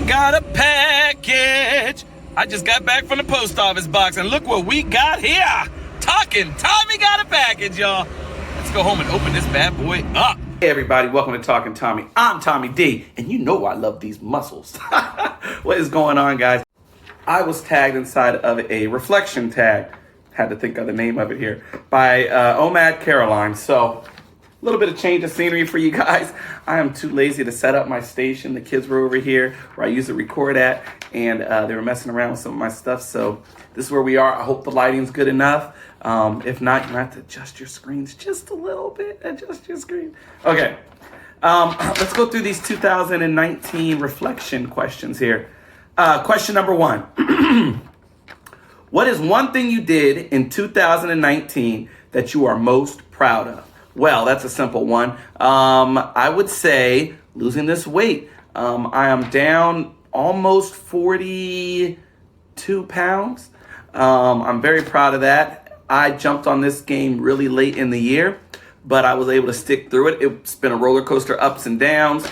We got a package. I just got back from the post office box, and look what we got here. Talking Tommy got a package, y'all. Let's go home and open this bad boy up. Hey everybody, welcome to Talking Tommy. I'm Tommy D, and you know I love these muscles. What is going on, guys? I was tagged inside of a reflection tag, had to think of the name of it here, by Omad Caroline. So a little bit of change of scenery for you guys. I am too lazy to set up my station. The kids were over here where I used to record at, and they were messing around with some of my stuff. So this is where we are. I hope the lighting's good enough. If not, you have to adjust your screens just a little bit. Adjust your screen. Okay. Let's go through these 2019 reflection questions here. Question number 1. What is one thing you did in 2019 that you are most proud of? Well, that's a simple one. I would say losing this weight. I am down almost 42 pounds. I'm very proud of that. I jumped on this game really late in the year, but I was able to stick through it. It's been a roller coaster, ups and downs.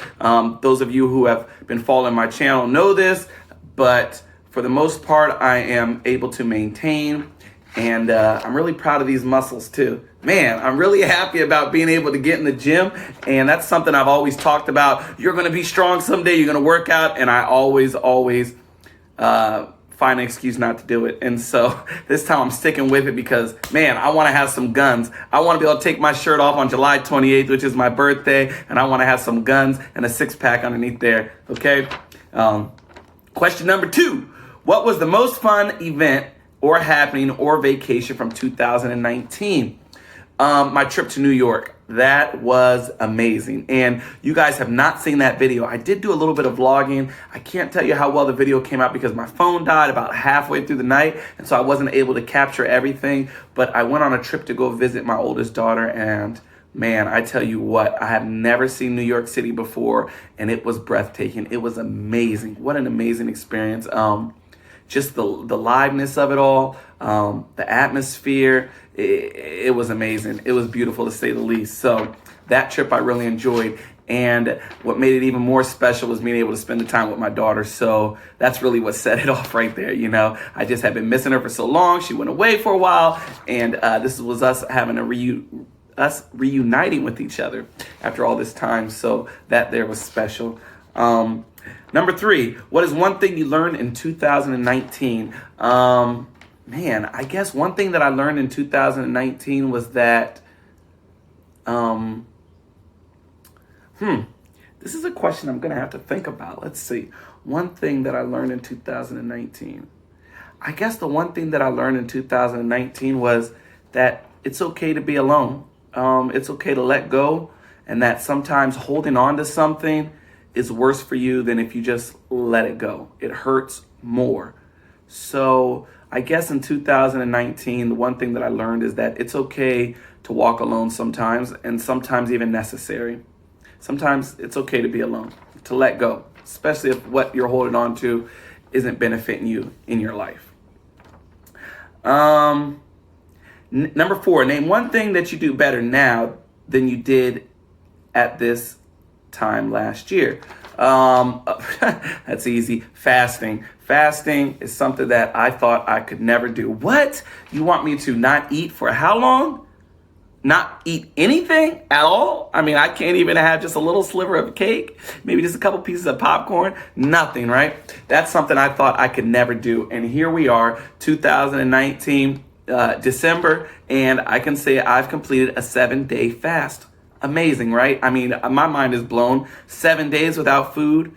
Those of you who have been following my channel know this, but for the most part, I am able to maintain, and I'm really proud of these muscles too. Man, I'm really happy about being able to get in the gym, and that's something I've always talked about. You're going to be strong someday. You're going to work out, and I always find an excuse not to do it. And so this time I'm sticking with it because, man, I want to have some guns. I want to be able to take my shirt off on July 28th, which is my birthday, and I want to have some guns and a six-pack underneath there, okay? Question number 2. What was the most fun event or happening or vacation from 2019? My trip to New York. That was amazing. And you guys have not seen that video. I did do a little bit of vlogging. I can't tell you how well the video came out because my phone died about halfway through the night. And so I wasn't able to capture everything. But I went on a trip to go visit my oldest daughter. And man, I tell you what, I have never seen New York City before. And it was breathtaking. It was amazing. What an amazing experience. Just the liveness of it all, the atmosphere, it was amazing. It was beautiful to say the least. So that trip I really enjoyed. And what made it even more special was being able to spend the time with my daughter. So that's really what set it off right there. You know, I just had been missing her for so long. She went away for a while. And this was us having a reuniting with each other after all this time. So that there was special. Number 3, what is one thing you learned in 2019? Man, I guess one thing that I learned in 2019 was that, this is a question I'm going to have to think about. Let's see. One thing that I learned in 2019. I guess the one thing that I learned in 2019 was that it's okay to be alone. It's okay to let go, and that sometimes holding on to something is worse for you than if you just let it go. It hurts more. So I guess in 2019, the one thing that I learned is that it's okay to walk alone sometimes, and sometimes even necessary. Sometimes it's okay to be alone, to let go, especially if what you're holding on to isn't benefiting you in your life. Number 4, name one thing that you do better now than you did at this time last year. That's easy. Fasting. Fasting is something that I thought I could never do. What? You want me to not eat for how long? Not eat anything at all? I mean, I can't even have just a little sliver of cake, maybe just a couple pieces of popcorn, nothing, right? That's something I thought I could never do. And here we are, 2019, December, and I can say I've completed a 7-day fast. Amazing, right? I mean, my mind is blown. 7 days without food,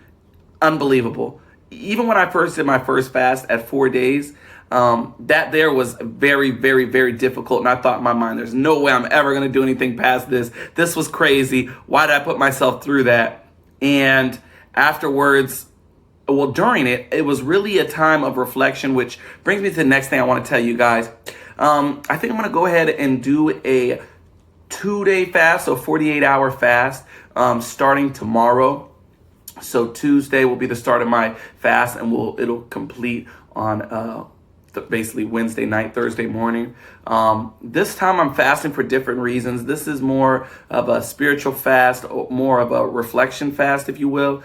unbelievable. Even when I first did my first fast at 4 days, that there was very, very, very difficult. And I thought in my mind, there's no way I'm ever going to do anything past this. This was crazy. Why did I put myself through that? And afterwards, well, during it, it was really a time of reflection, which brings me to the next thing I want to tell you guys. I think I'm going to go ahead and do a 2-day fast, so 48-hour fast, starting tomorrow. So Tuesday will be the start of my fast, and it'll complete on basically Wednesday night, Thursday morning. This time I'm fasting for different reasons. This is more of a spiritual fast, or more of a reflection fast, if you will.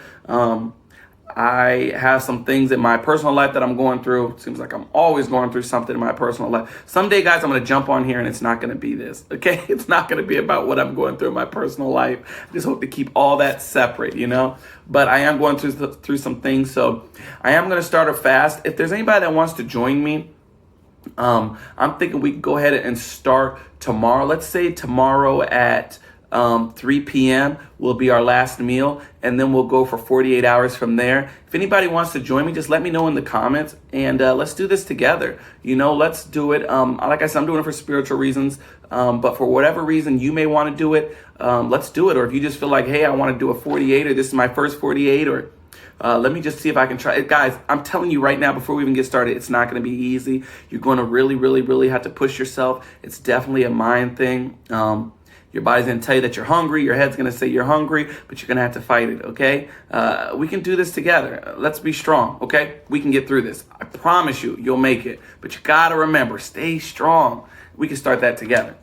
I have some things in my personal life that I'm going through. It seems like I'm always going through something in my personal life. Someday, guys, I'm going to jump on here and it's not going to be this, okay? It's not going to be about what I'm going through in my personal life. I just hope to keep all that separate, you know? But I am going through some things, so I am going to start a fast. If there's anybody that wants to join me, I'm thinking we can go ahead and start tomorrow. Let's say tomorrow at 3 p.m. will be our last meal, and then we'll go for 48 hours from there. If anybody wants to join me, just let me know in the comments, and let's do this together. You know, let's do it. Like I said, I'm doing it for spiritual reasons, but for whatever reason you may want to do it, let's do it. Or if you just feel like, hey, I want to do a 48, or this is my first 48, or let me just see if I can try it. Guys, I'm telling you right now, before we even get started, it's not going to be easy. You're going to really have to push yourself. It's definitely a mind thing. Your body's going to tell you that you're hungry. Your head's going to say you're hungry, but you're going to have to fight it, okay? We can do this together. Let's be strong, okay? We can get through this. I promise you, you'll make it. But you got to remember, stay strong. We can start that together.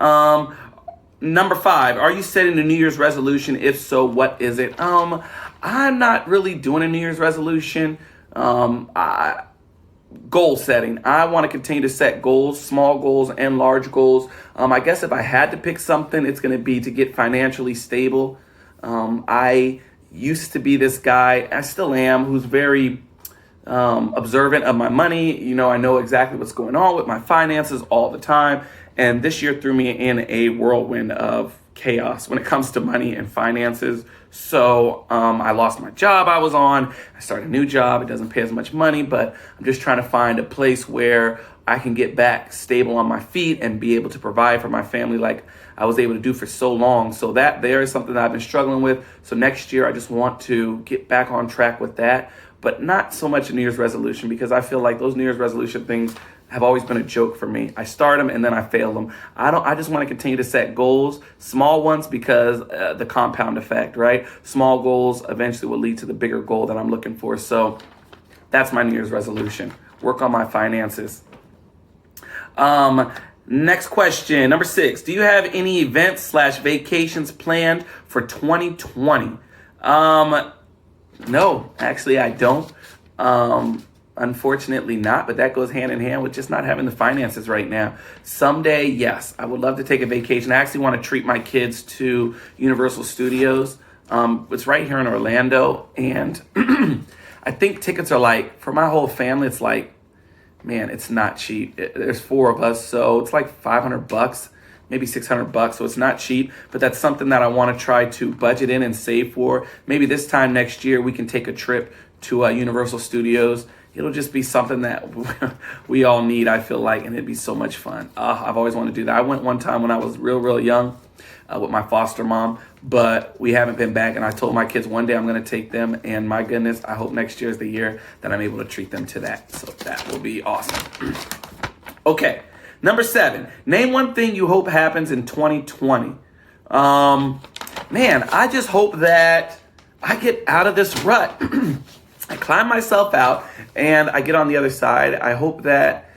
Number 5, are you setting a New Year's resolution? If so, what is it? I'm not really doing a New Year's resolution. Goal setting. I want to continue to set goals, small goals and large goals. I guess if I had to pick something, it's going to be to get financially stable. I used to be this guy, I still am, who's very observant of my money. You know, I know exactly what's going on with my finances all the time. And this year threw me in a whirlwind of chaos when it comes to money and finances. So I lost my job I was on. I started a new job. It doesn't pay as much money, but I'm just trying to find a place where I can get back stable on my feet and be able to provide for my family like I was able to do for so long. So that there is something that I've been struggling with. So next year, I just want to get back on track with that, but not so much a New Year's resolution, because I feel like those New Year's resolution things have always been a joke for me. I start them and then I fail them. I just want to continue to set goals, small ones, because the compound effect, right? Small goals eventually will lead to the bigger goal that I'm looking for. So that's my New Year's resolution. Work on my finances. Next question, number 6. Do you have any events/vacations planned for 2020? No, actually I don't. Unfortunately not, but that goes hand in hand with just not having the finances right now. Someday, yes, I would love to take a vacation. I actually want to treat my kids to Universal Studios. It's right here in Orlando, and I think tickets are like, for my whole family, it's like, man, it's not cheap. There's 4 of us, so it's like $500, maybe $600, so it's not cheap, but that's something that I want to try to budget in and save for. Maybe this time next year we can take a trip to Universal Studios. It'll just be something that we all need, I feel like, and it'd be so much fun. I've always wanted to do that. I went one time when I was real young with my foster mom, but we haven't been back, and I told my kids one day I'm going to take them, and my goodness, I hope next year is the year that I'm able to treat them to that. So that will be awesome. Okay, number 7. Name one thing you hope happens in 2020. Man, I just hope that I get out of this rut. I climb myself out and I get on the other side. I hope that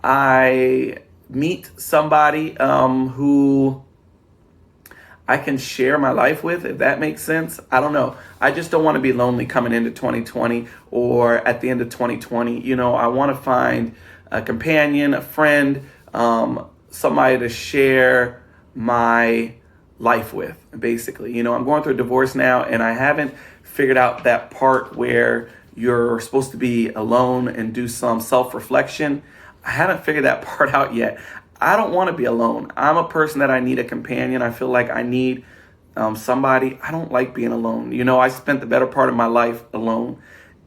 I meet somebody who I can share my life with, if that makes sense. I don't know. I just don't want to be lonely coming into 2020 or at the end of 2020. You know, I want to find a companion, a friend, somebody to share my life with, basically. You know, I'm going through a divorce now, and I haven't figured out that part where you're supposed to be alone and do some self-reflection. I haven't figured that part out yet. I don't want to be alone. I'm a person that I need a companion. I feel like I need somebody. I don't like being alone. You know, I spent the better part of my life alone,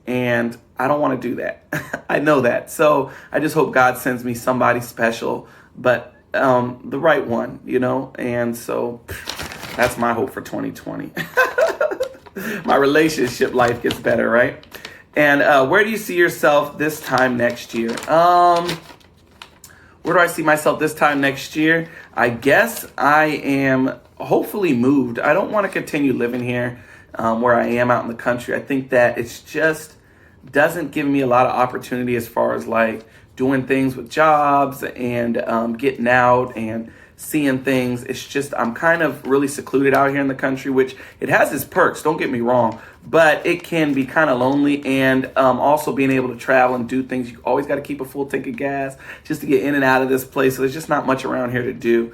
and I don't want to do that. I know that. So I just hope God sends me somebody special, but the right one, you know? And so that's my hope for 2020. My relationship life gets better, right? And where do you see yourself this time next year? Where do I see myself this time next year? I guess I am hopefully moved. I don't want to continue living here where I am out in the country. I think that it's just doesn't give me a lot of opportunity as far as like doing things with jobs and getting out and seeing things. It's just I'm kind of really secluded out here in the country, which it has its perks, don't get me wrong, but it can be kind of lonely. And also being able to travel and do things, you always got to keep a full tank of gas just to get in and out of this place. So there's just not much around here to do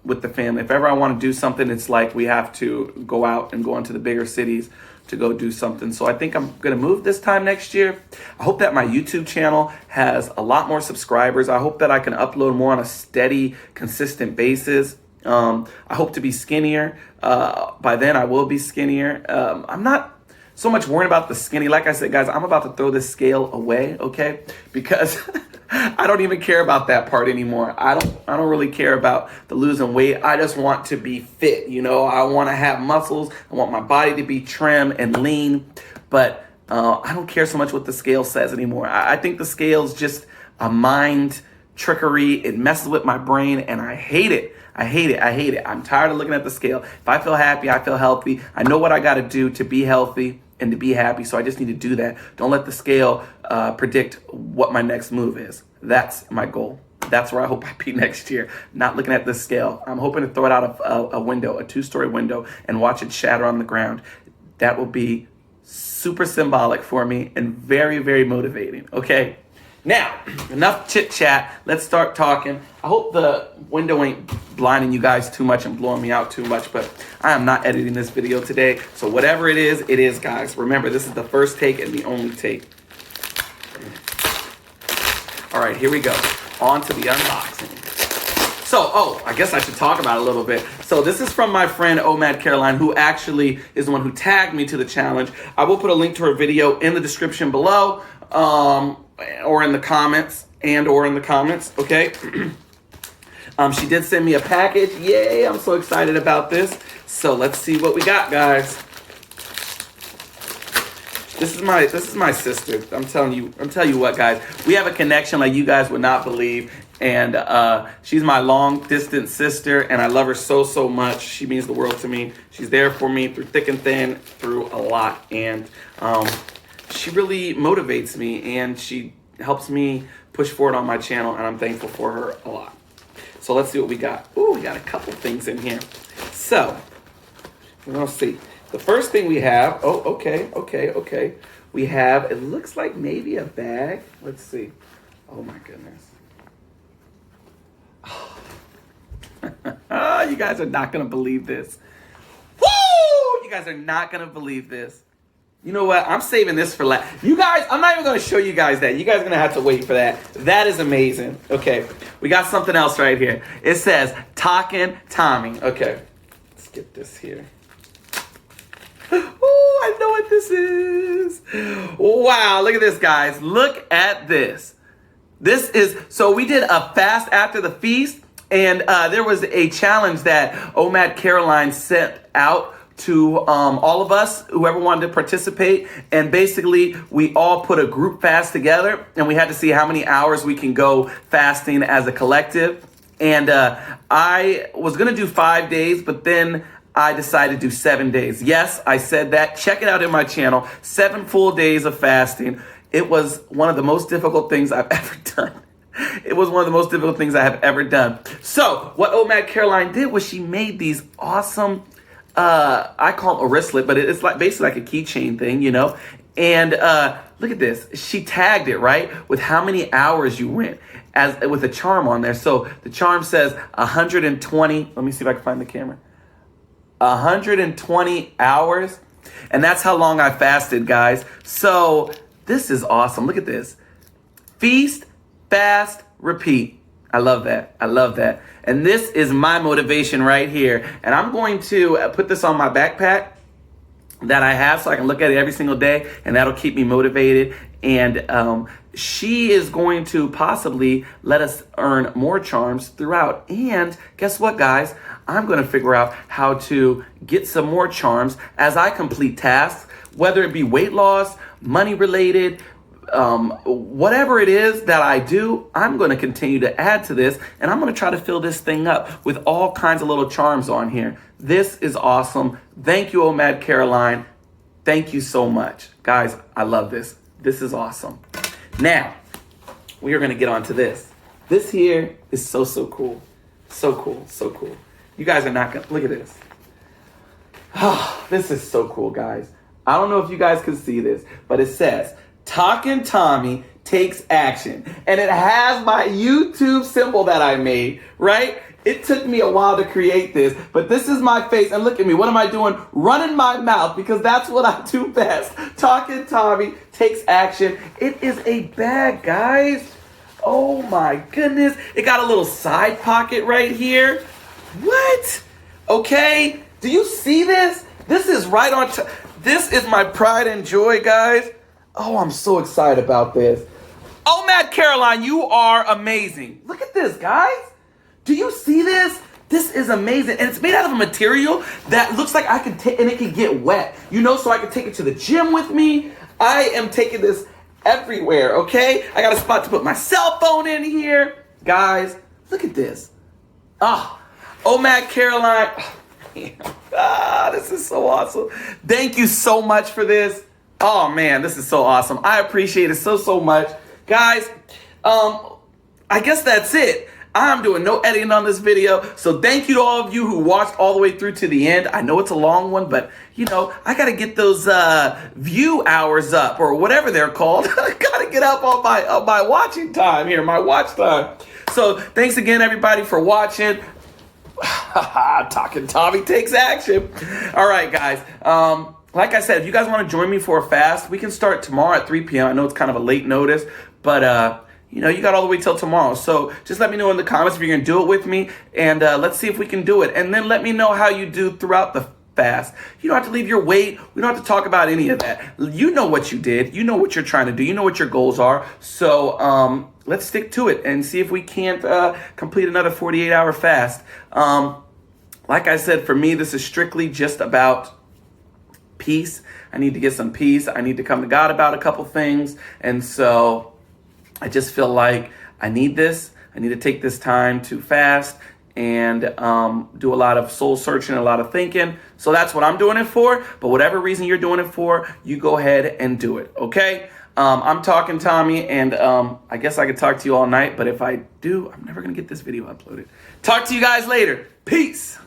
with the family. If ever I want to do something, it's like we have to go out and go into the bigger cities to go do something. So I think I'm going to move this time next year. I hope that my YouTube channel has a lot more subscribers. I hope that I can upload more on a steady, consistent basis. I hope to be skinnier. By then I will be skinnier. I'm not so much worried about the skinny. Like I said, guys, I'm about to throw this scale away, okay? Because I don't even care about that part anymore. I don't really care about the losing weight. I just want to be fit, you know. I want to have muscles. I want my body to be trim and lean. But I don't care so much what the scale says anymore. I think the scale's just a mind trickery. It messes with my brain, and I hate it. I hate it. I'm tired of looking at the scale. If I feel happy, I feel healthy. I know what I got to do to be healthy and to be happy, so I just need to do that. Don't let the scale predict what my next move is. That's my goal. That's where I hope I be next year. Not looking at the scale. I'm hoping to throw it out of a window, a 2-story window, and watch it shatter on the ground. That will be super symbolic for me and very, very motivating, okay? Now, enough chit chat. Let's start talking. I hope the window ain't blinding you guys too much and blowing me out too much, but I am not editing this video today. So whatever it is, guys. Remember, this is the first take and the only take. All right, here we go. On to the unboxing. So, I guess I should talk about it a little bit. So this is from my friend Omad Caroline, who actually is the one who tagged me to the challenge. I will put a link to her video in the description below. Or in the comments, okay? She did send me a package. Yay, I'm so excited about this. So let's see what we got, guys. This is my sister. I'm telling you what, guys. We have a connection like you guys would not believe. And she's my long distance sister, and I love her so much. She means the world to me. She's there for me through thick and thin, through a lot. And she really motivates me, and she helps me push forward on my channel, and I'm thankful for her a lot. So let's see what we got. Ooh, we got a couple things in here. So, let's see. The first thing we have, okay. We have, it looks like maybe a bag. Let's see. Oh my goodness. Oh, you guys are not going to believe this. Woo! You guys are not going to believe this. You know what? I'm saving this for last. You guys, I'm not even going to show you guys that. You guys are going to have to wait for that. That is amazing. Okay. We got something else right here. It says, Talkin' Tommy. Okay. Let's get this here. Oh, I know what this is. Wow. Look at this, guys. Look at this. This is, so we did a fast after the feast, and there was a challenge that Omad Caroline sent out to all of us, whoever wanted to participate. And basically, we all put a group fast together, and we had to see how many hours we can go fasting as a collective. And I was going to do 5 days, but then I decided to do 7 days. Yes, I said that. Check it out in my channel. 7 full days of fasting. It was one of the most difficult things I've ever done. It was one of the most difficult things I have ever done. So what Omad Caroline did was she made these awesome, I call them a wristlet, but it's like basically like a keychain thing, you know? And look at this. She tagged it, right, with how many hours you went with a charm on there. So the charm says 120. Let me see if I can find the camera. 120 hours. And that's how long I fasted, guys. So this is awesome. Look at this. Feast, fast, repeat. I love that. I love that. And this is my motivation right here. And I'm going to put this on my backpack that I have so I can look at it every single day, and that'll keep me motivated. And she is going to possibly let us earn more charms throughout. And guess what, guys? I'm going to figure out how to get some more charms as I complete tasks, whether it be weight loss, money related, whatever it is that I do. I'm going to continue to add to this, and I'm going to try to fill this thing up with all kinds of little charms on here. This is awesome. Thank you, Omad Caroline. Thank you so much. Guys, I love this. This is awesome. Now, we are going to get on to this. This here is so cool. So cool, so cool. You guys are not going to, look at this. Oh, this is so cool, guys. I don't know if you guys can see this, but it says, Talkin' Tommy takes action. And it has my YouTube symbol that I made, right? It took me a while to create this, but this is my face. And look at me. What am I doing? Running my mouth, because that's what I do best. Talkin' Tommy takes action. It is a bag, guys. Oh my goodness. It got a little side pocket right here. What? Okay. Do you see this? This is right on top. This is my pride and joy, guys. Oh, I'm so excited about this. Oh, Matt Caroline, you are amazing. Look at this, guys. Do you see this? This is amazing. And it's made out of a material that looks like I can take, and it can get wet, you know, so I can take it to the gym with me. I am taking this everywhere, okay? I got a spot to put my cell phone in here. Guys, look at this. Oh, Matt Caroline. This is so awesome. Thank you so much for this. Oh, man, this is so awesome. I appreciate it so much. Guys, I guess that's it. I'm doing no editing on this video. So thank you to all of you who watched all the way through to the end. I know it's a long one, but you know, I got to get those view hours up, or whatever they're called. I got to get up on my watching time here, my watch time. So thanks again, everybody, for watching. Talking Tommy takes action. All right, guys. Like I said, if you guys want to join me for a fast, we can start tomorrow at 3 p.m. I know it's kind of a late notice, but you know, you got all the way till tomorrow. So just let me know in the comments if you're going to do it with me, and let's see if we can do it. And then let me know how you do throughout the fast. You don't have to leave your weight. We don't have to talk about any of that. You know what you did. You know what you're trying to do. You know what your goals are. So let's stick to it and see if we can't complete another 48-hour fast. Like I said, for me, this is strictly just about peace. I need to get some peace. I need to come to God about a couple things. And so I just feel like I need this. I need to take this time to fast and do a lot of soul searching, a lot of thinking. So that's what I'm doing it for. But whatever reason you're doing it for, you go ahead and do it, okay? I'm Talking Tommy, and I guess I could talk to you all night. But if I do, I'm never going to get this video uploaded. Talk to you guys later. Peace.